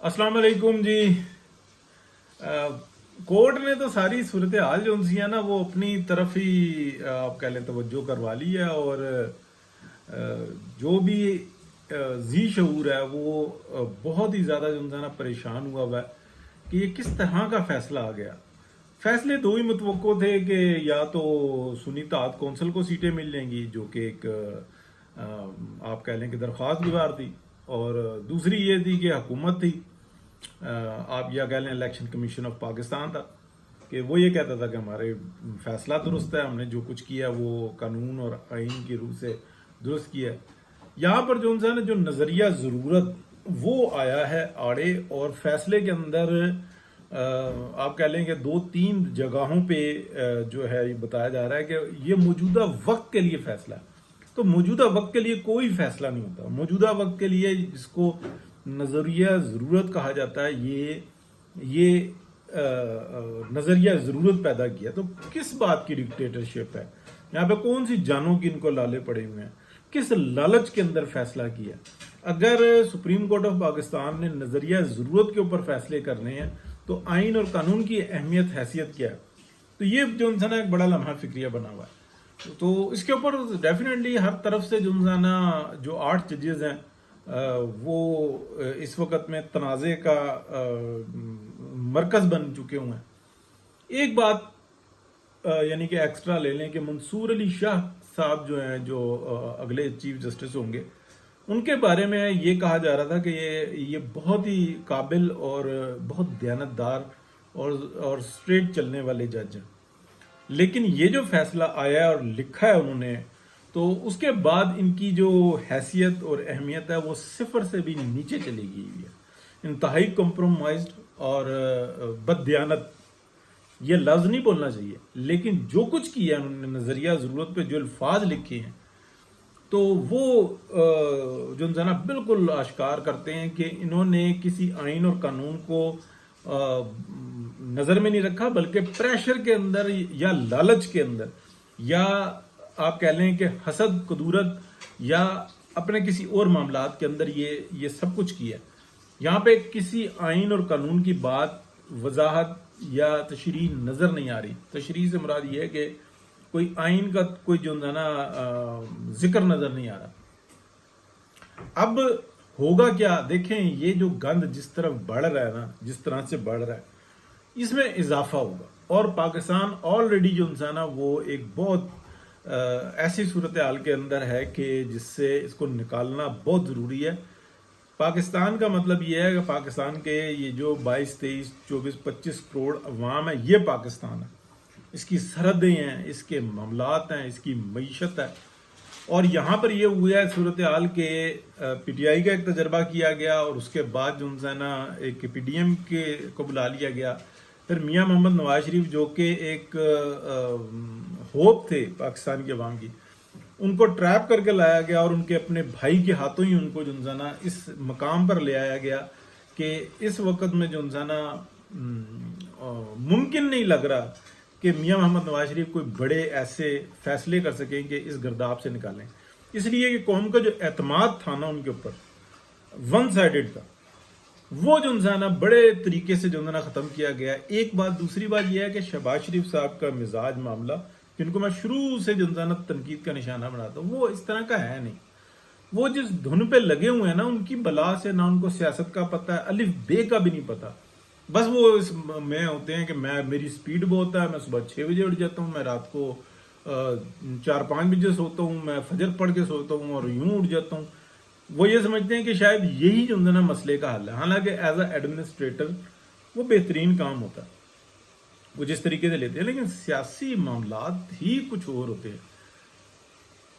अस्सलाम वालेकुम जी। कोर्ट ने तो सारी सूरत हाल जो सी है ना वो अपनी तरफ ही आप कह लें तवज्जो करवा ली है। और जो भी जी शऊर है वो बहुत ही ज़्यादा जो है ना परेशान हुआ है कि ये किस तरह का फैसला आ गया। फैसले दो ही मुतवक्को थे कि या तो सुन्नी ताद कौंसल को सीटें मिल जाएंगी जो कि एक आप कह लें कि दरख्वास्त गुजार थी, और दूसरी ये थी कि हुकूमत थी, आप या कह लें इलेक्शन कमीशन ऑफ पाकिस्तान था कि वो ये कहता था कि हमारे फैसला दुरुस्त है, हमने जो कुछ किया वो कानून और आइन की रूह से दुरुस्त किया है। यहाँ पर जो है ना जो नज़रिया ज़रूरत वो आया है आड़े, और फैसले के अंदर आप कह लें कि दो तीन जगहों पे जो है ये बताया जा रहा है कि ये मौजूदा वक्त के लिए फैसला है। तो मौजूदा वक्त के लिए कोई फैसला नहीं होता। मौजूदा वक्त के लिए जिसको नज़रिया ज़रूरत कहा जाता है, ये नज़रिया ज़रूरत पैदा किया। तो किस बात की डिक्टेटरशिप है यहाँ पे? कौन सी जानों की इनको लाले पड़े हुए हैं? किस लालच के अंदर फैसला किया? अगर सुप्रीम कोर्ट ऑफ पाकिस्तान ने नज़रिया ज़रूरत के ऊपर फैसले करने हैं तो आइन और कानून की अहमियत हैसियत क्या है? तो ये जो है ना एक बड़ा लम्हा फिक्रिया बना हुआ है। तो इसके ऊपर डेफिनेटली हर तरफ से जो है ना जो 8 जजेस हैं वो इस वक्त में तनाज़े का मरकज़ बन चुके हुए हैं। एक बात यानी कि एक्स्ट्रा ले लें कि मंसूर अली शाह साहब जो हैं, जो अगले चीफ जस्टिस होंगे, उनके बारे में ये कहा जा रहा था कि ये बहुत ही काबिल और बहुत दयानतदार और स्ट्रेट चलने वाले जज हैं। लेकिन ये जो फैसला आया और लिखा है उन्होंने, तो उसके बाद इनकी जो हैसियत और अहमियत है वो सिफर से भी नीचे चली गई हुई है। इंतहाई कॉम्प्रोमाइज्ड और बददियानत, ये लफ्ज़ नहीं बोलना चाहिए, लेकिन जो कुछ किया उन्होंने नज़रिया ज़रूरत पे जो अल्फाज लिखे हैं तो वो जो है ना बिल्कुल आश्कार करते हैं कि इन्होंने किसी आइन और कानून को नज़र में नहीं रखा, बल्कि प्रेशर के अंदर या लालच के अंदर या आप कह लें कि हसद कदूरत या अपने किसी और मामलात के अंदर ये सब कुछ किया। यहाँ पे किसी आइन और कानून की बात, वजाहत या तशरीह नज़र नहीं आ रही। तशरीह से मुराद ये है कि कोई आइन का कोई जो है ना जिक्र नज़र नहीं आ रहा। अब होगा क्या? देखें, ये जो गंद जिस तरफ बढ़ रहा है ना, जिस तरह से बढ़ रहा है, इसमें इजाफा होगा। और पाकिस्तान ऑलरेडी जो है ना वो एक बहुत ऐसी सूरत हाल के अंदर है कि जिससे इसको निकालना बहुत ज़रूरी है। पाकिस्तान का मतलब ये है कि पाकिस्तान के ये जो 22, 23, 24, 25 करोड़ अवाम है, ये पाकिस्तान है। इसकी सरहदें हैं, इसके मामलात हैं, इसकी मईशत है। और यहाँ पर ये हुआ है सूरत हाल के PTI का एक तजर्बा किया गया, और उसके बाद जो है ना एक PDM के को बुला लिया गया। फिर मियाँ मोहम्मद नवाज शरीफ जो कि एक होप थे पाकिस्तान के अवाम की, उनको ट्रैप करके लाया गया और उनके अपने भाई के हाथों ही उनको जो है ना इस मकाम पर ले आया गया कि इस वक्त में जो है ना मुमकिन नहीं लग रहा कि मियाँ मोहम्मद नवाज शरीफ कोई बड़े ऐसे फैसले कर सकें कि इस गर्दाब से निकालें। इसलिए कि कौम का जो एतमाद था ना उनके ऊपर, वन साइडेड था, वो जो है ना बड़े तरीके से जो है ना ख़त्म किया गया। एक बात। दूसरी बात यह है कि शहबाज शरीफ साहब का मिजाज मामला, जिनको मैं शुरू से जो है ना तनकीद का निशाना बनाता हूँ, वो इस तरह का है नहीं। वो जिस धुन पे लगे हुए हैं ना, उनकी बला से ना उनको सियासत का पता है, अलिफ बे का भी नहीं पता। बस वो में होते हैं कि मेरी स्पीड बहुत है, मैं सुबह 6 बजे उठ जाता हूँ, मैं रात को 4-5 बजे सोता हूँ, मैं फजर पढ़ के सोता हूँ और यूं उठ जाता हूँ। वो ये समझते हैं कि शायद यही जो है ना मसले का हल है। हालांकि एज अ एडमिनिस्ट्रेटर वो बेहतरीन काम होता है, वो जिस तरीके से लेते हैं, लेकिन सियासी मामलात ही कुछ और होते हैं।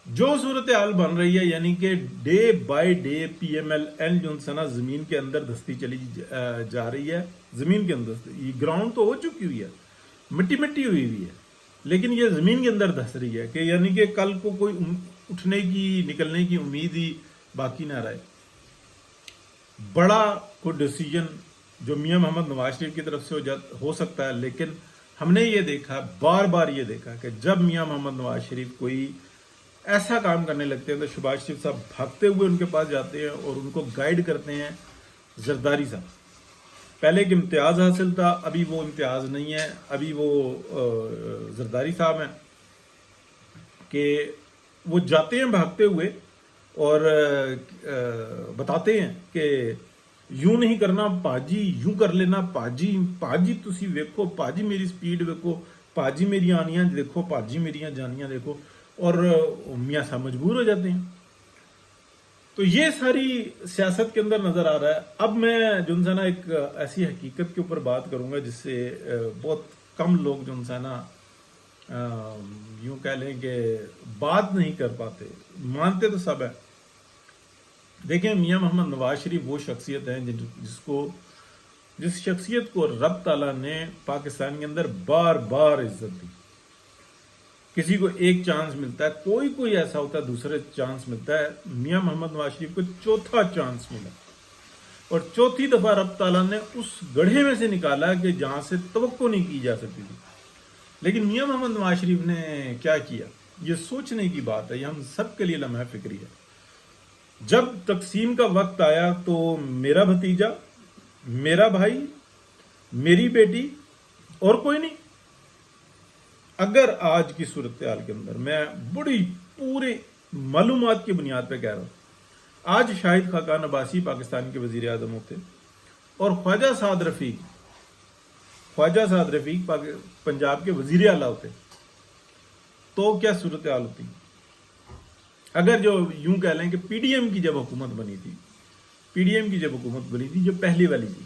जो सूरत हाल बन रही है, यानी कि डे बाय डे PMLN जो है ना जमीन के अंदर धसती चली जा रही है। जमीन के अंदर ये ग्राउंड तो हो चुकी हुई है, मिट्टी मिट्टी हुई हुई है, लेकिन ये जमीन के अंदर धस रही है कि यानी कि कल को कोई उठने की, निकलने की उम्मीद ही बाकी ना रहे। बड़ा कोई डिसीजन जो मियाँ मोहम्मद नवाज शरीफ की तरफ से हो सकता है, लेकिन हमने ये देखा, बार बार ये देखा कि जब मियाँ मोहम्मद नवाज शरीफ कोई ऐसा काम करने लगते हैं तो शहबाज शरीफ साहब भागते हुए उनके पास जाते हैं और उनको गाइड करते हैं जरदारी साहब। پہلے ایک امتیاز حاصل تھا، ابھی وہ امتیاز نہیں ہے. ابھی وہ زرداری صاحب ہیں کہ وہ جاتے ہیں بھاگتے ہوئے اور بتاتے ہیں کہ یوں نہیں کرنا پاجی، یوں کر لینا پاجی، پاجی تسی ویکھو پاجی میری سپیڈ ویکھو، پاجی میری آنیاں دیکھو، پاجی میریاں جانیاں دیکھو. اور میاں صاحب مجبور ہو جاتے ہیں. تو یہ ساری سیاست کے اندر نظر آ رہا ہے. اب میں جو ہے نا ایک ایسی حقیقت کے اوپر بات کروں گا جس سے بہت کم لوگ جو ہے نا یوں کہہ لیں کہ بات نہیں کر پاتے، مانتے تو سب ہے. دیکھیں میاں محمد نواز شریف وہ شخصیت ہیں جس شخصیت کو رب تعالیٰ نے پاکستان کے اندر بار بار عزت دی. کسی کو ایک چانس ملتا ہے، کوئی ایسا ہوتا ہے دوسرے چانس ملتا ہے. میاں محمد نواز شریف کو چوتھا چانس ملا اور چوتھی دفعہ رب تعالیٰ نے اس گڑھے میں سے نکالا کہ جہاں سے توقع نہیں کی جا سکتی تھی. لیکن میاں محمد نواز شریف نے کیا کیا، یہ سوچنے کی بات ہے، یہ ہم سب کے لیے لمحہ فکری ہے. جب تقسیم کا وقت آیا تو میرا بھتیجا، میرا بھائی، میری بیٹی اور کوئی نہیں. اگر آج کی صورتحال کے اندر میں بڑی پورے معلومات کی بنیاد پہ کہہ رہا ہوں، آج شاہد خاقان عباسی پاکستان کے وزیر اعظم ہوتے اور خواجہ سعد رفیق پنجاب کے وزیر اعلیٰ ہوتے تو کیا صورتحال ہوتی؟ اگر جو یوں کہہ لیں کہ پی ڈی ایم کی جب حکومت بنی تھی جو پہلی والی تھی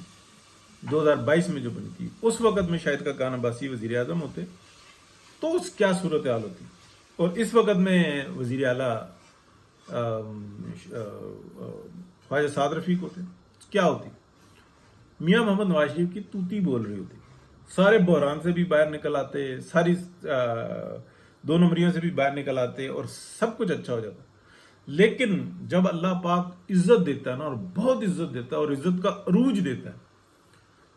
2022 میں جو بنی تھی، اس وقت میں شاہد خاقان عباسی وزیر اعظم ہوتے تو اس کیا صورتحال ہوتی؟ اور اس وقت میں وزیر اعلیٰ خواجہ سعد رفیق ہوتے، کیا ہوتی؟ میاں محمد نواز شریف کی توتی بول رہی ہوتی، سارے بحران سے بھی باہر نکل آتے، ساری دو نمبریوں سے بھی باہر نکل آتے اور سب کچھ اچھا ہو جاتا. لیکن جب اللہ پاک عزت دیتا ہے نا، اور بہت عزت دیتا ہے اور عزت کا عروج دیتا ہے،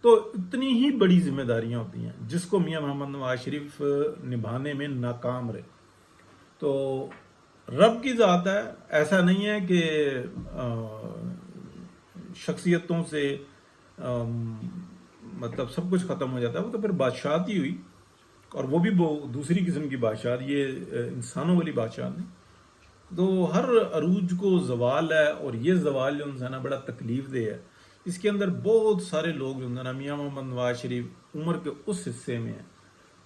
تو اتنی ہی بڑی ذمہ داریاں ہوتی ہیں جس کو میاں محمد نواز شریف نبھانے میں ناکام رہے. تو رب کی ذات ہے، ایسا نہیں ہے کہ شخصیتوں سے مطلب سب کچھ ختم ہو جاتا ہے. وہ تو پھر بادشاہت ہی ہوئی، اور وہ بھی دوسری قسم کی بادشاہت، یہ انسانوں والی بادشاہت نہیں. تو ہر عروج کو زوال ہے، اور یہ زوال جو ہے نا بڑا تکلیف دہ ہے. اس کے اندر بہت سارے لوگ جو ہے نا میاں محمد نواز شریف عمر کے اس حصے میں ہیں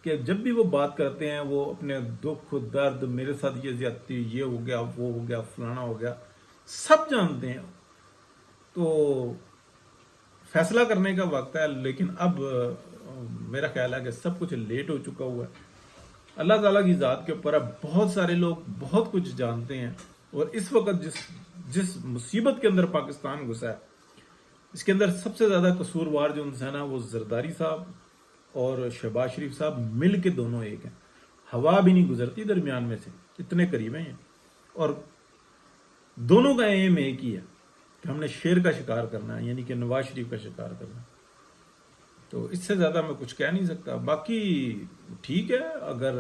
کہ جب بھی وہ بات کرتے ہیں وہ اپنے دکھ درد، میرے ساتھ یہ زیادتی، یہ ہو گیا، وہ ہو گیا، فلانا ہو گیا، سب جانتے ہیں. تو فیصلہ کرنے کا وقت ہے، لیکن اب میرا خیال ہے کہ سب کچھ لیٹ ہو چکا ہوا ہے. اللہ تعالیٰ کی ذات کے اوپر اب بہت سارے لوگ بہت کچھ جانتے ہیں، اور اس وقت جس مصیبت کے اندر پاکستان گھسا ہے، اس کے اندر سب سے زیادہ قصوروار جو ہے نا وہ زرداری صاحب اور شہباز شریف صاحب مل کے دونوں ایک ہیں. ہوا بھی نہیں گزرتی درمیان میں سے، اتنے قریب ہیں. اور دونوں کا ایم ایک ہی ہے کہ ہم نے شیر کا شکار کرنا ہے، یعنی کہ نواز شریف کا شکار کرنا ہے. تو اس سے زیادہ میں کچھ کہہ نہیں سکتا. باقی ٹھیک ہے، اگر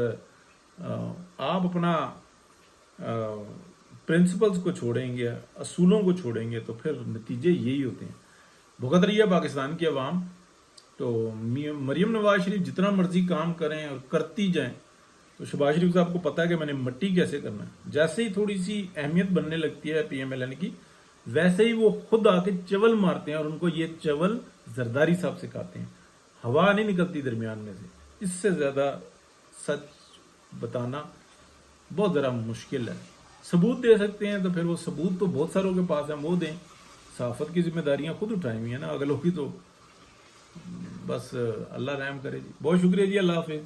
آپ اپنا پرنسپلز کو چھوڑیں گے، اصولوں کو چھوڑیں گے، تو پھر نتیجے یہی ہوتے ہیں. بھگت رہی ہے پاکستان کی عوام. تو مریم نواز شریف جتنا مرضی کام کریں اور کرتی جائیں، تو شہباز شریف صاحب کو پتا ہے کہ میں نے مٹی کیسے کرنا ہے. جیسے ہی تھوڑی سی اہمیت بننے لگتی ہے پی ایم ایل این کی، ویسے ہی وہ خود آ کے چول مارتے ہیں، اور ان کو یہ چول زرداری صاحب سکھاتے ہیں. ہوا نہیں نکلتی درمیان میں سے. اس سے زیادہ سچ بتانا بہت ذرا مشکل ہے. ثبوت دے سکتے ہیں تو پھر وہ ثبوت تو بہت ساروں کے پاس ہیں، وہ دیں. صحافت کی ذمہ داریاں خود اٹھائی ہوئی ہیں نا، اگلوں کی تو بس اللہ رحم کرے جی. بہت شکریہ جی، اللہ حافظ.